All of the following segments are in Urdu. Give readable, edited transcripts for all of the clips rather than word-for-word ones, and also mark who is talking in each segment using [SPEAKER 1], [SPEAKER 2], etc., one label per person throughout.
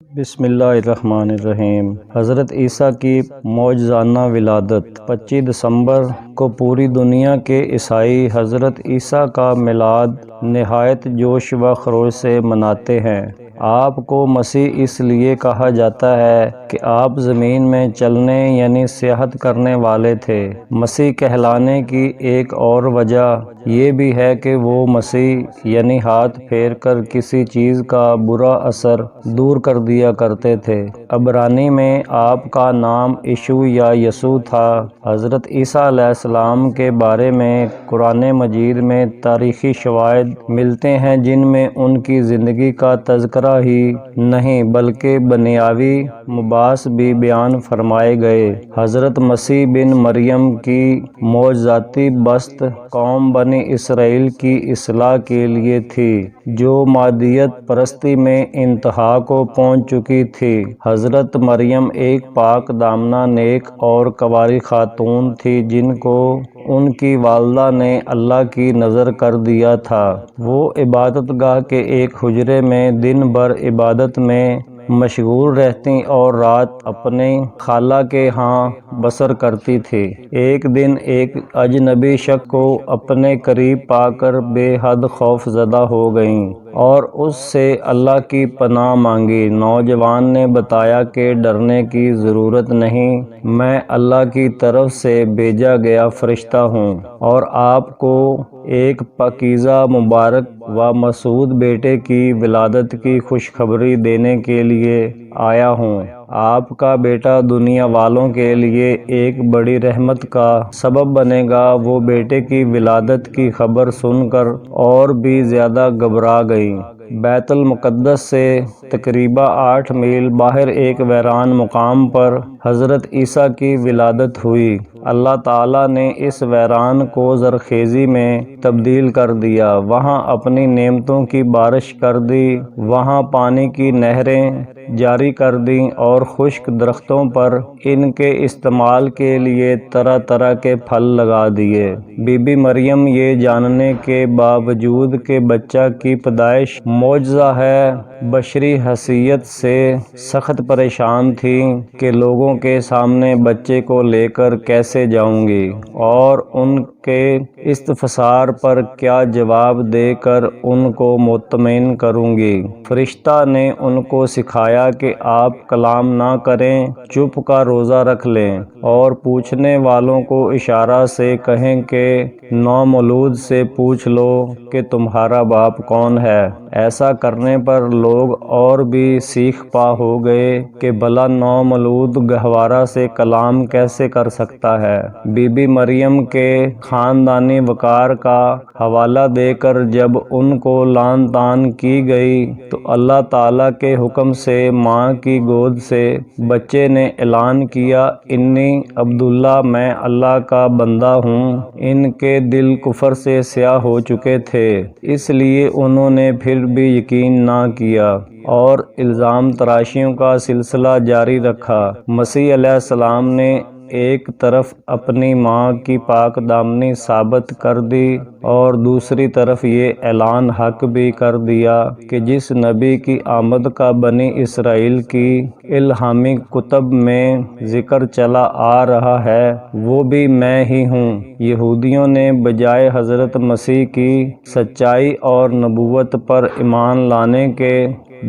[SPEAKER 1] بسم اللہ الرحمن الرحیم۔ حضرت عیسیٰ کی معجزانہ ولادت 25 دسمبر کو پوری دنیا کے عیسائی حضرت عیسیٰ کا میلاد نہایت جوش و خروش سے مناتے ہیں۔ آپ کو مسیح اس لیے کہا جاتا ہے کہ آپ زمین میں چلنے یعنی سیاحت کرنے والے تھے۔ مسیح کہلانے کی ایک اور وجہ یہ بھی ہے کہ وہ مسیح یعنی ہاتھ پھیر کر کسی چیز کا برا اثر دور کر دیا کرتے تھے۔ عبرانی میں آپ کا نام یشوع یا یسوع تھا۔ حضرت عیسیٰ علیہ السلام کے بارے میں قرآن مجید میں تاریخی شواہد ملتے ہیں جن میں ان کی زندگی کا تذکرہ ہی نہیں بلکہ بنیادی مباحث بھی بیان فرمائے گئے۔ حضرت مسیح بن مریم کی معجزاتی بست قوم بنی اسرائیل کی اصلاح کے لیے تھی جو مادیت پرستی میں انتہا کو پہنچ چکی تھی۔ حضرت مریم ایک پاک دامنہ نیک اور کنواری خاتون تھی جن کو ان کی والدہ نے اللہ کی نذر کر دیا تھا۔ وہ عبادت گاہ کے ایک حجرے میں دن بھر عبادت میں مشغول رہتی اور رات اپنے خالہ کے ہاں بسر کرتی تھی۔ ایک دن ایک اجنبی شخص کو اپنے قریب پا کر بے حد خوف زدہ ہو گئیں اور اس سے اللہ کی پناہ مانگی۔ نوجوان نے بتایا کہ ڈرنے کی ضرورت نہیں، میں اللہ کی طرف سے بھیجا گیا فرشتہ ہوں اور آپ کو ایک پاکیزہ مبارک و مسعود بیٹے کی ولادت کی خوشخبری دینے کے لیے آیا ہوں۔ آپ کا بیٹا دنیا والوں کے لیے ایک بڑی رحمت کا سبب بنے گا۔ وہ بیٹے کی ولادت کی خبر سن کر اور بھی زیادہ گھبرا گئیں۔ بیت المقدس سے تقریباً 8 میل باہر ایک ویران مقام پر حضرت عیسیٰ کی ولادت ہوئی۔ اللہ تعالیٰ نے اس ویران کو زرخیزی میں تبدیل کر دیا، وہاں اپنی نعمتوں کی بارش کر دی، وہاں پانی کی نہریں جاری کر دیں اور خشک درختوں پر ان کے استعمال کے لیے طرح طرح کے پھل لگا دیے۔ بی بی مریم یہ جاننے کے باوجود کہ بچہ کی پیدائش معجزہ ہے، بشری حیثیت سے سخت پریشان تھیں کہ لوگوں کے سامنے بچے کو لے کر کیسے جاؤں گی اور ان کے استفسار پر کیا جواب دے کر ان کو مطمئن کروں گی۔ فرشتہ نے ان کو سکھایا کہ آپ کلام نہ کریں، چپ کا روزہ رکھ لیں اور پوچھنے والوں کو اشارہ سے کہیں کہ نومولود سے پوچھ لو کہ تمہارا باپ کون ہے۔ ایسا کرنے پر لوگ اور بھی سیخ پا ہو گئے کہ بھلا نومولود گہوارہ سے کلام کیسے کر سکتا ہے۔ بی بی مریم کے خاندانی وقار کا حوالہ دے کر جب ان کو لعن طعن کی گئی تو اللہ تعالیٰ کے حکم سے ماں کی گود سے بچے نے اعلان کیا، انی عبداللہ، میں اللہ کا بندہ ہوں۔ ان کے دل کفر سے سیاہ ہو چکے تھے، اس لیے انہوں نے پھر بھی یقین نہ کیا اور الزام تراشیوں کا سلسلہ جاری رکھا۔ مسیح علیہ السلام نے ایک طرف اپنی ماں کی پاک دامنی ثابت کر دی اور دوسری طرف یہ اعلان حق بھی کر دیا کہ جس نبی کی آمد کا بنی اسرائیل کی الہامی کتب میں ذکر چلا آ رہا ہے وہ بھی میں ہی ہوں۔ یہودیوں نے بجائے حضرت مسیح کی سچائی اور نبوت پر ایمان لانے کے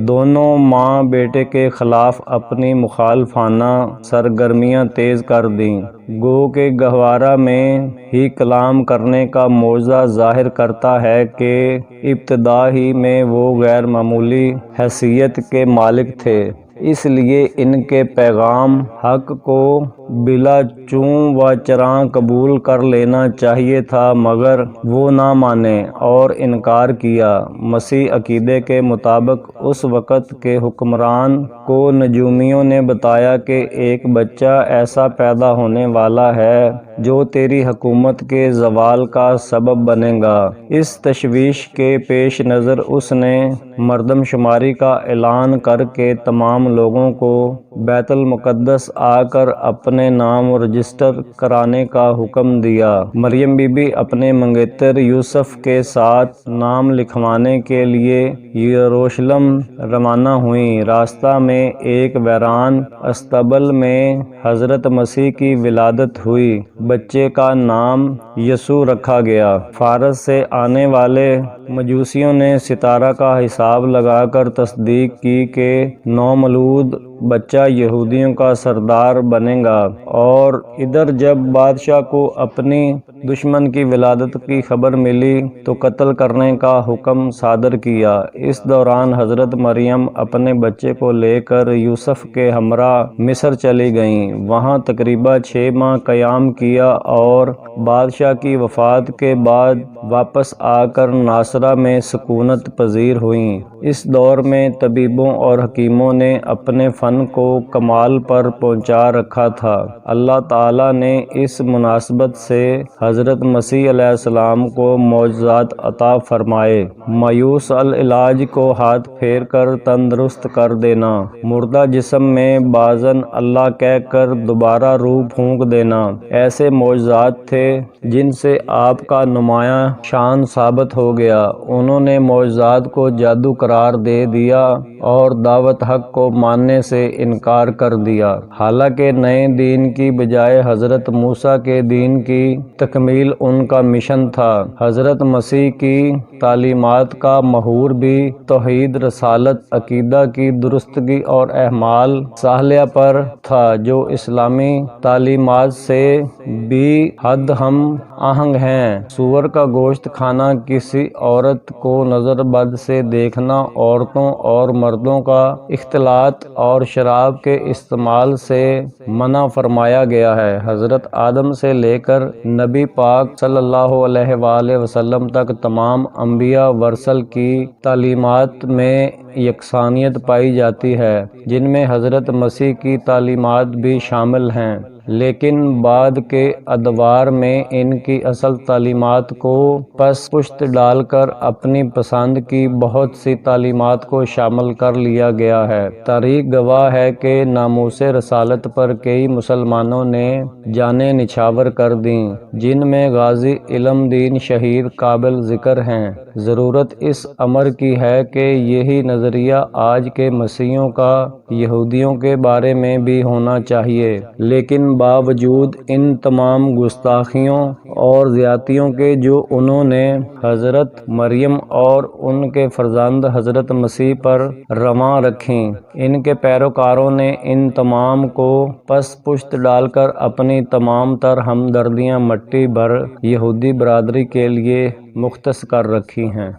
[SPEAKER 1] دونوں ماں بیٹے کے خلاف اپنی مخالفانہ سرگرمیاں تیز کر دیں۔ گو کہ گہوارہ میں ہی کلام کرنے کا معجزہ ظاہر کرتا ہے کہ ابتدا ہی میں وہ غیر معمولی حیثیت کے مالک تھے، اس لیے ان کے پیغام حق کو بلا چوں و چراں قبول کر لینا چاہیے تھا، مگر وہ نہ مانے اور انکار کیا۔ مسیح عقیدے کے مطابق اس وقت کے حکمران کو نجومیوں نے بتایا کہ ایک بچہ ایسا پیدا ہونے والا ہے جو تیری حکومت کے زوال کا سبب بنے گا۔ اس تشویش کے پیش نظر اس نے مردم شماری کا اعلان کر کے تمام لوگوں کو بیت المقدس آ کر اپنے نام رجسٹر کرانے کا حکم دیا۔ مریم بی بی اپنے منگیتر یوسف کے ساتھ نام لکھوانے کے لیے یروشلم روانہ ہوئیں۔ راستہ میں ایک ویران استبل میں حضرت مسیح کی ولادت ہوئی۔ بچے کا نام یسوع رکھا گیا۔ فارس سے آنے والے مجوسیوں نے ستارہ کا حساب لگا کر تصدیق کی کہ نومولود بچہ یہودیوں کا سردار بنے گا، اور ادھر جب بادشاہ کو اپنی دشمن کی ولادت کی خبر ملی تو قتل کرنے کا حکم صادر کیا۔ اس دوران حضرت مریم اپنے بچے کو لے کر یوسف کے ہمراہ مصر چلی گئیں۔ وہاں تقریباً 6 ماہ قیام کیا اور بادشاہ کی وفات کے بعد واپس آ کر ناصرہ میں سکونت پذیر ہوئیں۔ اس دور میں طبیبوں اور حکیموں نے اپنے فن کو کمال پر پہنچا رکھا تھا۔ اللہ تعالیٰ نے اس مناسبت سے حضرت مسیح علیہ السلام کو معجزات عطا فرمائے۔ مایوس العلاج کو ہاتھ پھیر کر تندرست کر دینا، مردہ جسم میں باذن اللہ کہہ کر دوبارہ روح پھونک دینا، ایسے معجزات تھے جن سے آپ کا نمایاں شان ثابت ہو گیا۔ انہوں نے معجزات کو جادو قرار دے دیا اور دعوت حق کو ماننے سے انکار کر دیا۔ حالانکہ نئے دین کی بجائے حضرت موسیٰ کے دین کی تکمیل ان کا مشن تھا۔ حضرت مسیح کی تعلیمات کا محور بھی توحید، رسالت، عقیدہ کی درستگی اور اعمال صالحہ پر تھا، جو اسلامی تعلیمات سے بھی حد ہم آہنگ ہیں۔ سور کا گوشت کھانا، کسی عورت کو نظر بد سے دیکھنا، عورتوں اور مردوں کا اختلاط اور شراب کے استعمال سے منع فرمایا گیا ہے۔ حضرت آدم سے لے کر نبی پاک صلی اللہ علیہ وآلہ وسلم تک تمام انبیاء و رسل کی تعلیمات میں یکسانیت پائی جاتی ہے، جن میں حضرت مسیح کی تعلیمات بھی شامل ہیں، لیکن بعد کے ادوار میں ان کی اصل تعلیمات کو پس پشت ڈال کر اپنی پسند کی بہت سی تعلیمات کو شامل کر لیا گیا ہے۔ تاریخ گواہ ہے کہ ناموس رسالت پر کئی مسلمانوں نے جانیں نچھاور کر دیں، جن میں غازی علم دین شہید قابل ذکر ہیں۔ ضرورت اس امر کی ہے کہ یہی نظریہ آج کے مسیحیوں کا یہودیوں کے بارے میں بھی ہونا چاہیے، لیکن باوجود ان تمام گستاخیوں اور زیادتیوں کے جو انہوں نے حضرت مریم اور ان کے فرزند حضرت مسیح پر رواں رکھیں، ان کے پیروکاروں نے ان تمام کو پس پشت ڈال کر اپنی تمام تر ہمدردیاں مٹی بھر یہودی برادری کے لیے مختص کر رکھی ہیں۔